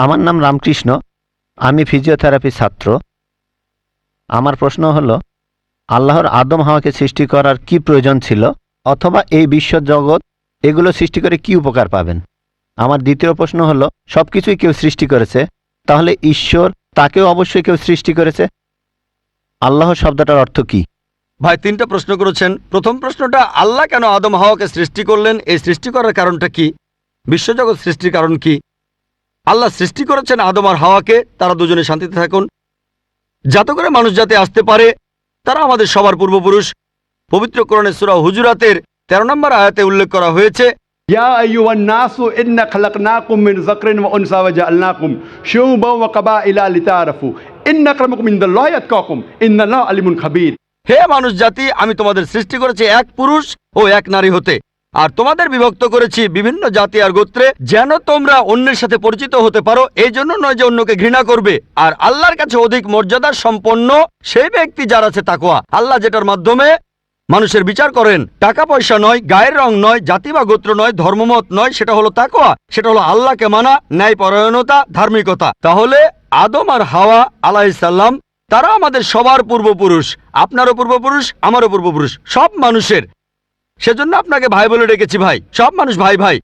আমার নাম রামকৃষ্ণ, আমি ফিজিওথেরাপি ছাত্র। আমার প্রশ্ন হলো, আল্লাহর আদম হাওয়াকে সৃষ্টি করার কি প্রয়োজন ছিল, অথবা এই বিশ্ব জগৎ এগুলো সৃষ্টি করে কি উপকার পাবেন? আমার দ্বিতীয় প্রশ্ন হলো, সব কিছুই কেউ সৃষ্টি করেছে, তাহলে ঈশ্বর তাকেও অবশ্যই কেউ সৃষ্টি করেছে। আল্লাহ শব্দটার অর্থ কি? ভাই 3টা প্রশ্ন করেছেন। প্রথম প্রশ্নটা, আল্লাহ কেন আদম হাওয়াকে সৃষ্টি করলেন, এই সৃষ্টি করার কারণটা কি, বিশ্বজগৎ সৃষ্টির কারণ কি? আল্লাহ সৃষ্টি করেছেন আদম আর হাওয়াকে, তারা দুজনে শান্তিতে থাকুন, যাতে করে মানুষ যাতে আসতে পারে। তারা আমাদের সবার পূর্বপুরুষ। পবিত্র কোরআনে সূরা হুজুরাতের 13 নম্বর আয়াতে উল্লেখ করা হয়েছে, ইয়া আইয়ুহান নাসু ইন্না খালাকনাকুম মিন যাকরিন ওয়া উনসা ওয়া জাআলনাকুম শুউবান ওয়া কাবাইলা লিতাআরাফু ইন্না আক্রামাকুম ইনদাল্লাহি আতকাকুম ইন্নাল্লাহা আলিমুন খাবীর। হে মানুষ জাতি, আমি তোমাদের সৃষ্টি করেছি এক পুরুষ ও এক নারী হতে, আর তোমাদের বিভক্ত করেছি বিভিন্ন জাতি আর গোত্রে, যেন তোমরা অন্যের সাথে পরিচিত হতে পারো। এই জন্য নয় যে অন্যকে ঘৃণা করবে। আর আল্লাহর কাছে অধিক মর্যাদার সম্পন্ন সেই ব্যক্তি যার আছে তাকওয়া। আল্লাহ যেটার মাধ্যমে মানুষের বিচার করেন, টাকা পয়সা নয়, গায়ের রং নয়, জাতি বা গোত্র নয়, ধর্মমত নয়, সেটা হলো তাকওয়া। সেটা হলো আল্লাহকে মানা, ন্যায়পরায়ণতা, ধার্মিকতা। তাহলে আদম আর হাওয়া আলাইহিস সালাম তারা আমাদের সবার পূর্বপুরুষ, আপনারও পূর্বপুরুষ, আমারও পূর্বপুরুষ, সব মানুষের। সেজন্য আপনাকে ভাই বলে ডেকেছি। ভাই, সব মানুষ ভাই ভাই।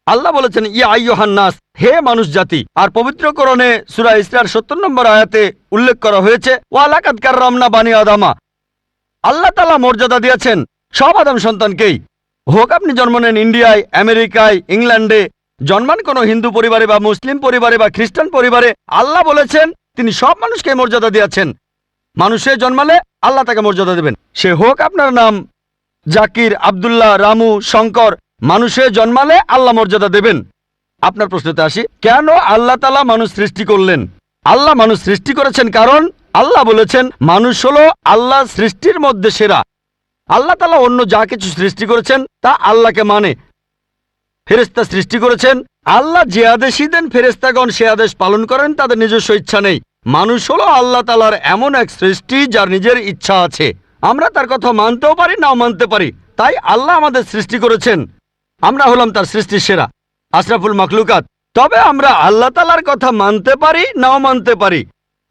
আল্লাহ বলেছেন, ইয়া আইয়ুহান নাস, হে মানুষ জাতি। আর পবিত্র কোরআনে সূরা ইসরার 70 নম্বর আয়াতে উল্লেখ করা হয়েছে, ওয়া লাকাদ কাররামনা বানি আদামা। আল্লাহ তাআলা মর্যাদা দিয়েছেন সব আদম সন্তানকেই। হোক আপনি জন্ম নেন ইন্ডিয়ায়, আমেরিকায়, ইংল্যান্ডে, জন্মান কোনো হিন্দু পরিবারে বা মুসলিম পরিবারে বা খ্রিস্টান পরিবারে, আল্লাহ বলেছেন তিনি সব মানুষকে মর্যাদা দিয়েছেন। মানুষে জন্মালে আল্লাহ তাকে মর্যাদা দেবেন। সে হোক আপনার নাম জাকির, আব্দুল্লাহ, রামু, শঙ্কর, মানুষে জন্মালে আল্লাহ মর্যাদা দেবেন। আপনার প্রশ্নতে আসি, কেন আল্লাহ তাআলা মানুষ সৃষ্টি করলেন? আল্লাহ মানুষ সৃষ্টি করেছেন কারণ আল্লাহ বলেছেন মানুষ হলো আল্লাহ সৃষ্টির মধ্যে সেরা। আল্লাহ তাআলা অন্য যা কিছু সৃষ্টি করেছেন তা আল্লাহকে মানে। ফেরেশতা সৃষ্টি করেছেন, আল্লাহ যে আদেশই দেন ফেরেশতাগণ সে আদেশ পালন করেন, তাদের নিজস্ব ইচ্ছা নেই। মানুষ হলো আল্লাহ তাআলার এমন এক সৃষ্টি যার নিজের ইচ্ছা আছে। আমরা তার কথা মানতেও পারি, নাও মানতে পারি। তাই আল্লাহ আমাদের সৃষ্টি করেছেন, আমরা হলাম তার সৃষ্টির সেরা, আশরাফুল মাখলুকাত। তবে আমরা আল্লাহ তাআলার কথা মানতে পারি, নাও মানতে পারি।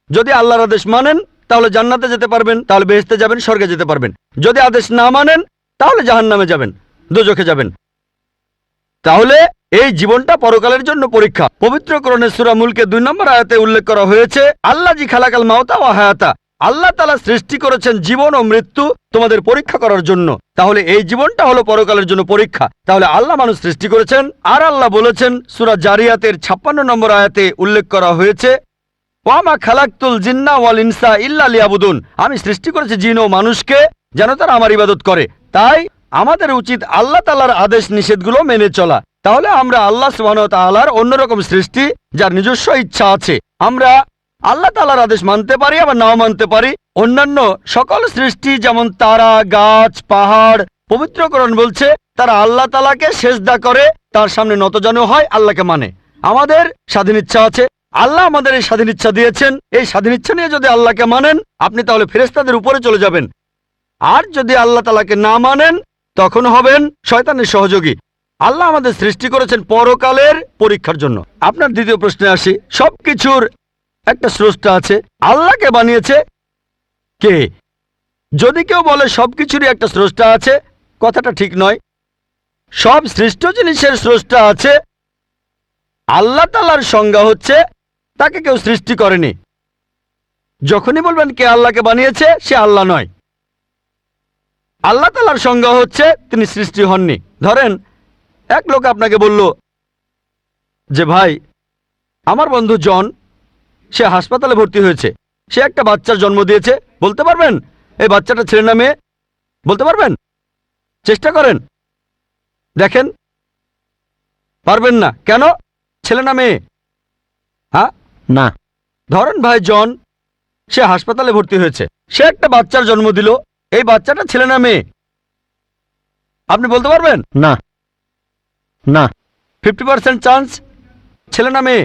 যদি আল্লাহর আদেশ মানেন তাহলে জান্নাতে যেতে পারবেন, তাহলে বেহেশতে যাবেন, স্বর্গে যেতে পারবেন। যদি আদেশ না মানেন তাহলে জাহান্নামে যাবেন, দোজখে যাবেন। তাহলে এই জীবনটা পরকালের জন্য পরীক্ষা। পবিত্র কোরআনে সূরা মুলকে 2 নম্বর আয়াতে উল্লেখ করা হয়েছে, আল্লাযী খালাকাল মাউতা ওয়া হায়াতা। আল্লাহ তাআলা সৃষ্টি করেছেন জীবন ও মৃত্যু তোমাদের পরীক্ষা করার জন্য। তাহলে এই জীবনটা হলো পরকালের জন্য পরীক্ষা। তাহলে আল্লাহ মানুষ সৃষ্টি করেছেন। আর আল্লাহ বলেছেন সূরা জারিয়াতের 56 নম্বর আয়াতে উল্লেখ করা হয়েছে, ওয়ামা খালাকতুল জিন্না ওয়াল ইনসা ইল্লা লিয়াবুদুন। আমি সৃষ্টি করেছি জিন ও মানুষকে যেন তারা আমার ইবাদত করে। তাই আমাদের উচিত আল্লাহ তাআলার আদেশ নিষেধগুলো মেনে চলা। তাহলে আমরা আল্লাহ সুবহানাহু ওয়া তাআলার অন্যরকম সৃষ্টি যার নিজস্ব ইচ্ছা আছে। আমরা আল্লাহ তাআলার আদেশ মানতে পারি, আবার নাও মানতে পারি। অন্যান্য সকল সৃষ্টি যেমন তারা, গাছ, পাহাড়, পবিত্র কোরআন বলছে তারা আল্লাহ তাআলাকে সেজদা করে, তার সামনে নতজানু হয়, আল্লাহকে মানে। আমাদের স্বাধীন ইচ্ছা আছে, আল্লাহ আমাদের এই স্বাধীন ইচ্ছা দিয়েছেন। এই স্বাধীন ইচ্ছা নিয়ে যদি আল্লাহকে মানেন আপনি তাহলে ফেরেশতাদের উপরে চলে যাবেন। আর যদি আল্লাহ তাআলাকে না মানেন তখন হবেন শয়তানের সহযোগী। আল্লাহ আমাদের সৃষ্টি করেছেন পরকালের পরীক্ষার জন্য। আপনার দ্বিতীয় প্রশ্নে আসি, সবকিছুর একটা স্রষ্টা আছে, আল্লাহকে বানিয়েছে কে? যদি কেউ বলে সবকিছুরই একটা স্রষ্টা আছে, কথাটা ঠিক নয়। সব সৃষ্ট জিনিসের স্রষ্টা আছে। আল্লাহ তাআলার সংজ্ঞা হচ্ছে তাকে কেউ সৃষ্টি করেনি। যখনই বলবেন কে আল্লাহকে বানিয়েছে, সে আল্লাহ নয়। আল্লাহ তাআলার সংজ্ঞা হচ্ছে তিনি সৃষ্টি হননি। ধরেন এক লোক আপনাকে বলল যে ভাই, আমার বন্ধু জন, সে হাসপাতালে ভর্তি হয়েছে, সে একটা বাচ্চার জন্ম দিয়েছে। বলতে পারবেন এই বাচ্চাটা ছেলে না মেয়ে? বলতে পারবেন? চেষ্টা করেন, দেখেন। পারবেন না কেন? ছেলে না মেয়ে? হ্যাঁ না। ধরেন ভাই জন, সে হাসপাতালে ভর্তি হয়েছে, সে একটা বাচ্চার জন্ম দিল। এই বাচ্চাটা ছেলে না মেয়ে? আপনি বলতে পারবেন? না না। 50% চান্স ছেলে না মেয়ে।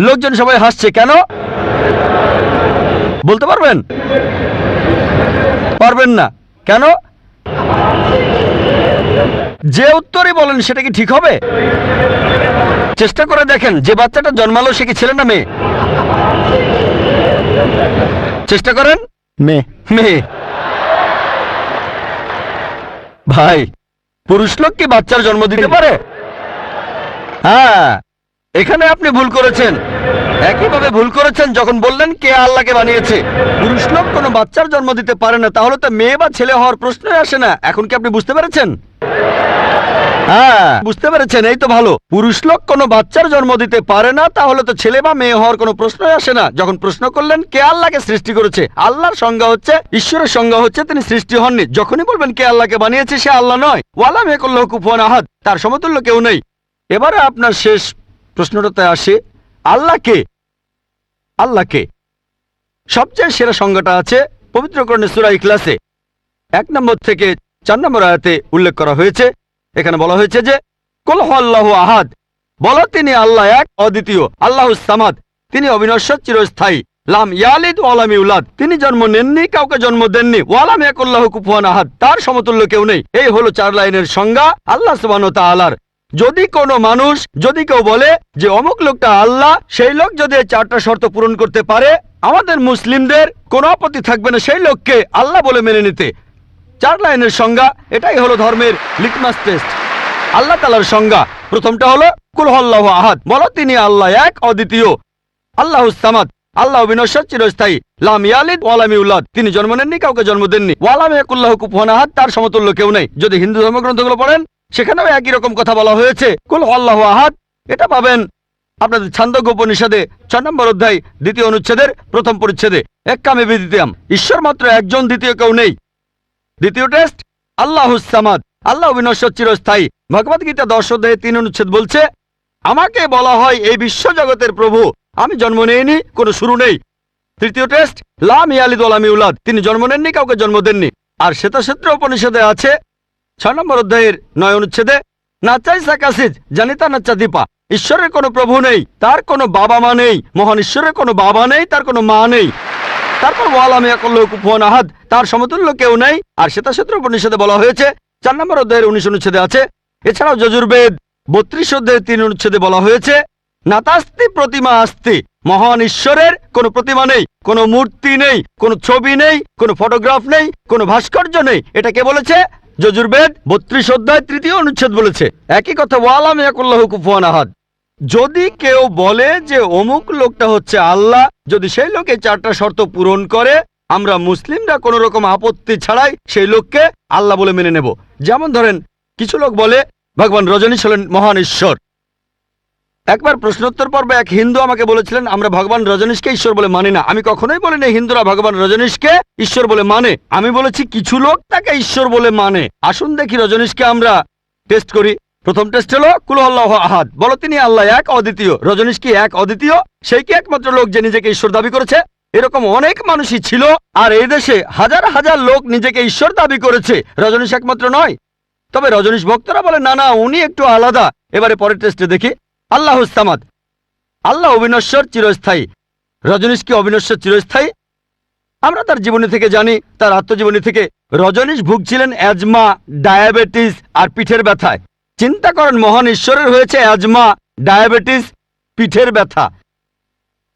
লোকজন সবাই হাসছে কেন? বলতে পারবেন? পারবেন না কেন? যে উত্তরই বলেন সেটা কি ঠিক হবে? চেষ্টা করে দেখেন, যে বাচ্চাটা জন্মালো সে কি ছেলে না মেয়ে? চেষ্টা করেন। মেয়ে। মেয়ে। ভাই, পুরুষ লোক কি বাচ্চার জন্ম দিতে পারে? হ্যাঁ, এখানে আপনি ভুল করেছেন। একইভাবে ভুল করেছেন যখন বললেন কে আল্লাহকে বানিয়েছে। পুরুষ লোক কোনো বাচ্চার জন্ম দিতে পারে না, তাহলে তো মেয়ে বা ছেলে হওয়ার প্রশ্নই আসে না। এখন কি আপনি বুঝতে পেরেছেন? হ্যাঁ, বুঝতে পেরেছেন, এই তো ভালো। পুরুষ লোক কোনো বাচ্চার জন্ম দিতে পারে না, তাহলে তো ছেলে বা মেয়ে হওয়ার কোনো প্রশ্নই আসে না। যখন প্রশ্ন করলেন কে আল্লাহকে সৃষ্টি করেছে, আল্লাহর সংজ্ঞা হচ্ছে, ঈশ্বরের সংজ্ঞা হচ্ছে তিনি সৃষ্টি হননি। যখনই বলবেন কে আল্লাহকে বানিয়েছে, সে আল্লাহ নয়। ওয়ালাম ইয়াকুল্লাহু কুফুয়ান আহাদ, তার সমতুল্য কেউ নেই। এবারে আপনার শেষ প্রশ্নটাতে আসে, আল্লাহ কে? আল্লাহ কে? সবচেয়ে সেরা সংজ্ঞাটা আছে পবিত্র কোরআনে সূরা ইখলাসে 1 নম্বর থেকে 4 নম্বর আয়াতে উল্লেখ করা হয়েছে। এখানে বলা হয়েছে যে কুল হুয়াল্লাহু আহাদ, বলো তিনি আল্লাহ এক, অদ্বিতীয়। আল্লাহুস সামাদ, তিনি অবিনশ্বর, চিরস্থায়ী। লাম ইয়ালিদ ওয়া লাম ইউলাদ, তিনি জন্ম নেননি, কাউকে জন্ম দেননি। ওয়ালাম ইয়াকুল্লাহু কুফুয়ান আহাদ, তার সমতুল্য কেউ নেই। এই হলো 4 লাইনের সংজ্ঞা আল্লাহ সুবহানাহু ওয়া তাআলার। যদি কোনো মানুষ, যদি কেউ বলে যে অমুক লোকটা আল্লাহ, সেই লোক যদি এই 4টা শর্ত পূরণ করতে পারে, আমাদের মুসলিমদের কোনো আপত্তি থাকবে না সেই লোককে আল্লাহ বলে মেনে নিতে। 4 লাইনের সংজ্ঞা, এটাই হলো ধর্মের লিটমাস টেস্ট। আল্লাহ তাআলার সংজ্ঞা প্রথমটা হলো কুল হুয়াল্লাহু আহাদ, বলো তিনি আল্লাহ এক, অদ্বিতীয়। আল্লাহুস সামাদ, আল্লাহ অবিনশ্বর, চিরস্থায়ী। লাম ইয়ালিদ ওয়া লাম ইউলাদ, তিনি জন্ম নেননি, কাউকে জন্ম দেননি। ওয়া লাম ইয়াকুল্লাহু কুফুয়ান আহাদ, তার সমতুল্য কেউ নেই। যদি হিন্দু ধর্মগ্রন্থগুলো পড়েন, সেখানেও একই রকম কথা বলা হয়েছে, কুল হুয়াল্লাহু আহাদ। এটা পাবেন আপনাদের ছান্দোগ্য উপনিষদে 6 নম্বর অধ্যায় 2য় অনুচ্ছেদের 1ম পরিচ্ছেদে। এক্কামে বিদ্বিতীয়াম, ঈশ্বর মাত্র একজন, দ্বিতীয় কেউ নেই। দ্বিতীয় টেস্ট আল্লাহুস সামাদ, আল্লাহ অবিনশ্বর, চিরস্থায়ী। ভগবদ গীতা 10 অধ্যায়ে 3 অনুচ্ছেদ বলছে, আমাকে বলা হয় এই বিশ্ব জগতের প্রভু, আমি জন্ম নেইনি, কোনো শুরু নেই। তৃতীয় টেস্ট লাম ইয়ালিদ ওয়া লাম ইউলাদ, তিনি জন্ম নেননি, কাউকে জন্ম দেননি। আর শ্বেতাক্ষেত্র উপনিষদে আছে 6 নম্বর অধ্যায়ের 9 অনুচ্ছেদে, নাচাই সাকাসিজ জানিতা নাচা দীপা, ঈশ্বরের কোনো প্রভু নেই, তার কোনো বাবা মা নেই। মহান ঈশ্বরের কোনো বাবা নেই, তার কোনো মা নেই। তারপর ওয়ালাম ইয়াকুল্লাহু কুফুয়ান আহাদ, তার সমতুল্য কেউ নেই। আর শ্বেতাক্ষেত্র উপনিষদে বলা হয়েছে 4 নম্বর অধ্যায়ের 19 অনুচ্ছেদে আছে। এছাড়াও যজুর্বেদ 32 অধ্যায়ের 3 অনুচ্ছেদে বলা হয়েছে, নাতাস্তি প্রতিমা আস্তি, মহান ঈশ্বরের কোনো প্রতিমা নেই, কোনো মূর্তি নেই, কোনো ছবি নেই, কোনো ফটোগ্রাফ নেই, কোনো ভাস্কর্য নেই। এটা কে বলেছে? যজুর্বেদ 32 অধ্যায় 3য় অনুচ্ছেদ বলেছে একই কথা, ওয়ালাম ইয়াকুল্লাহু কুফুয়ান আহাদ। যদি কেউ বলে যে অমুক লোকটা হচ্ছে আল্লাহ, যদি সেই লোকে 4টা শর্ত পূরণ করে, আমরা মুসলিমরা কোনো রকম আপত্তি ছাড়াই সেই লোককে আল্লাহ বলে মেনে নেব। যেমন ধরেন, কিছু লোক বলে ভগবান রজনীশ হলেন মহান ঈশ্বর। একবার প্রশ্নোত্তর পর্বে এক হিন্দু আমাকে বলেছিলেন, আমরা ভগবান রজনীশকে ঈশ্বর বলে মানি না। আমি কখনোই বলিনি হিন্দুরা ভগবান রজনীশকে ঈশ্বর বলে মানে। আমি বলেছি কিছু লোক তাকে ঈশ্বর বলে মানে। আসুন দেখি রজনীশকে আমরা টেস্ট করি। প্রথম টেস্ট হলো কুল হুয়াল্লাহু আহাদ, বলো তিনি আল্লাহ এক, অদ্বিতীয়। রজনীশ কি এক, অদ্বিতীয়? সেই কি একমাত্র লোক যে নিজেকে ঈশ্বর দাবি করেছে? এরকম অনেক মানুষই ছিল, আর এই দেশে হাজার হাজার লোক নিজেকে ঈশ্বর দাবি করেছে। রজনীশ একমাত্র নয়। তবে রজনীশ ভক্তরা বলে না না, উনি একটু আলাদা। এবারে পরের টেস্টে দেখি, আল্লাহুস সামাদ, আল্লাহ অবিনশ্বর, চিরস্থায়ী। রজনীশ কি অবিনশ্বর, চিরস্থায়ী? আমরা তার জীবনী থেকে জানি, তার আত্মজীবনী থেকে। রজনীশ ভুগছিলেন অ্যাজমা, ডায়াবেটিস আর পিঠের ব্যথায়। চিন্তা করেন, মহান ঈশ্বরের হয়েছে অ্যাজমা, ডায়াবেটিস, পিঠের ব্যথা।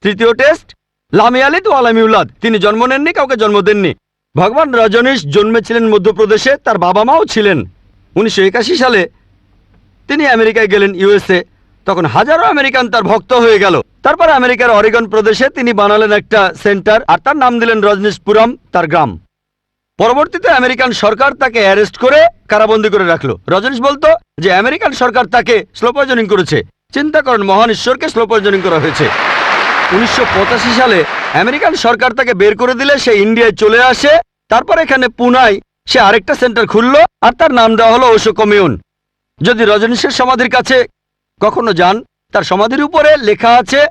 তৃতীয় টেস্ট লাম ইয়ালিদ ওয়া লাম ইউলাদ, তিনি জন্ম নেননি, কাউকে জন্ম দেননি। ভগবান রজনীশ জন্মেছিলেন মধ্যপ্রদেশে, তার বাবা মাও ছিলেন। 1981 সালে তিনি আমেরিকায় গেলেন, ইউএসএ। তখন হাজারো আমেরিকান তার ভক্ত হয়ে গেল। তারপর আমেরিকার অরিগন প্রদেশে তিনি বানালেন একটা সেন্টার, আর তার নাম দিলেন রজনীশপুরম, তার গ্রাম। পরবর্তীতে আমেরিকান সরকার তাকে অ্যারেস্ট করে কারাবন্দী করে রাখলো। রজনীশ বলতো যে আমেরিকান সরকার তাকে স্লো পয়জনিং করেছে। চিন্তা করেন, মহান ঈশ্বরকে স্লো পয়জনিং করা হয়েছে। 1985 সালে আমেরিকান সরকার তাকে বের করে দিলে সে ইন্ডিয়ায় চলে আসে। তারপর এখানে পুনায় সে আরেকটা সেন্টার খুললো, আর তার নাম দেওয়া হলো ওশো কমিউন। যদি রজনীশের সমাধির কাছে কখনো যান, তার সমাধির উপরে লেখা আছে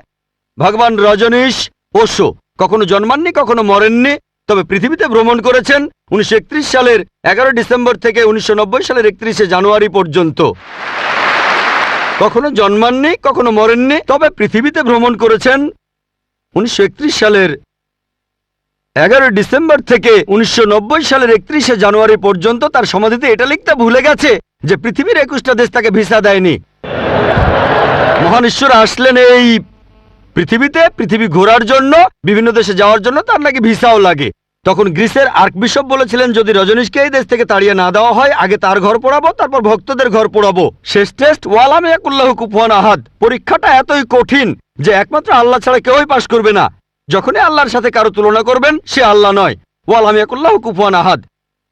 ভগবান রজনীশ ওশো। কখনো জন্মাননি, কখনো মরেননি, তবে পৃথিবীতে ভ্রমণ করেছেন 1931 সালের 11 ডিসেম্বর থেকে 1990 সালের 31শে জানুয়ারি পর্যন্ত। কখনো জন্মাননি, কখনো মরেননি, তবে পৃথিবীতে ভ্রমণ করেছেন 1931 সালের 11 ডিসেম্বর থেকে 1990 সালের 31শে জানুয়ারি পর্যন্ত। তার সমাধিতে এটা লিখতে ভুলে গেছে যে পৃথিবীর 21টা দেশ তাকে ভিসা দেয়নি। মহান ঈশ্বর আসলেন এই পৃথিবীতে, পৃথিবী ঘোরার জন্য, বিভিন্ন দেশে যাওয়ার জন্য তার নাকি ভিসাও লাগে। তখন গ্রিসের আর্কবিশপ বলেছিলেন, যদি রজনীশকে এই দেশ থেকে তাড়িয়ে না দেওয়া হয়, আগে তার ঘর পোড়াবো, তারপর ভক্তদের ঘর পোড়াবো। শেষ টেস্ট ওয়ালাম ইয়াকুল্লাহু কুফুয়ান আহাদ। পরীক্ষাটা এতই কঠিন যে একমাত্র আল্লাহ ছাড়া কেউই পাশ করবে না। যখনই আল্লাহর সাথে কারো তুলনা করবেন, সে আল্লাহ নয়। ওয়ালাম ইয়াকুল্লাহু কুফুয়ান আহাদ।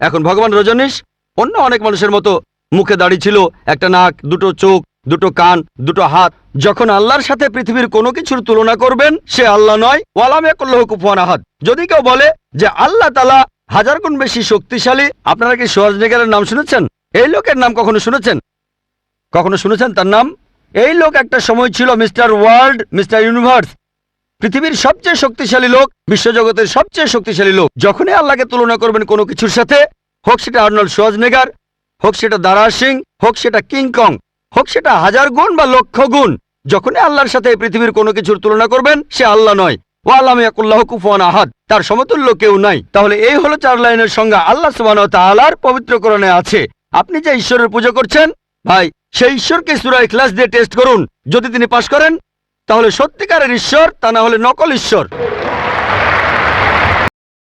এখন ভগবান রজনীশ অন্য অনেক মানুষের মতো মুখে দাড়ি ছিল, একটা নাক, দুটো চোখ, দুটো কান, দুটো হাত। যখন আল্লাহর সাথে পৃথিবীর কোনো কিছুর তুলনা করবেন, সে আল্লাহ নয়। ওয়ালাম ইয়াকুল্লাহু কুফুয়ান আহাদ। যদি কেউ বলে যে আল্লাহ তাআলা 1000 গুণ বেশি শক্তিশালী, আপনারা কি শোয়াজনেগারের নাম শুনেছেন? এই লোকের নাম কখনো শুনেছেন? কখনো শুনেছেন তার নাম? এই লোক একটা সময় ছিল মিস্টার ওয়ার্ল্ড, মিস্টার ইউনিভার্স, পৃথিবীর সবচেয়ে শক্তিশালী লোক, বিশ্বজগতের সবচেয়ে শক্তিশালী লোক। যখনই আল্লাহকে তুলনা করবেন কোনো কিছুর সাথে, হোক সেটা আর্নল্ড শোয়াজনেগার, হোক সেটা দারা সিং, হোক সেটা কিং কং, হোক সেটা 1000 গুণ বা লক্ষ গুণ, যখনই আল্লাহর সাথে পৃথিবীর কোনো কিছুর তুলনা করবেন, সে আল্লাহ নয়। ওয়ালাম ইয়াকুল্লাহু কুফুয়ান আহাদ। তার সমতুল্য কেউ নাই। তাহলে এই হলো 4 লাইনের সংজ্ঞা আল্লাহ সুবহানাহু ওয়া তাআলার পবিত্র কোরআনে আছে। আপনি যে ঈশ্বরের পূজা করছেন, ভাই, সেই ঈশ্বরকে সূরা ইখলাস দিয়ে টেস্ট করুন। যদি তিনি পাশ করেন, তাহলে সত্যিকারের ঈশ্বর, তা না হলে নকল ঈশ্বর।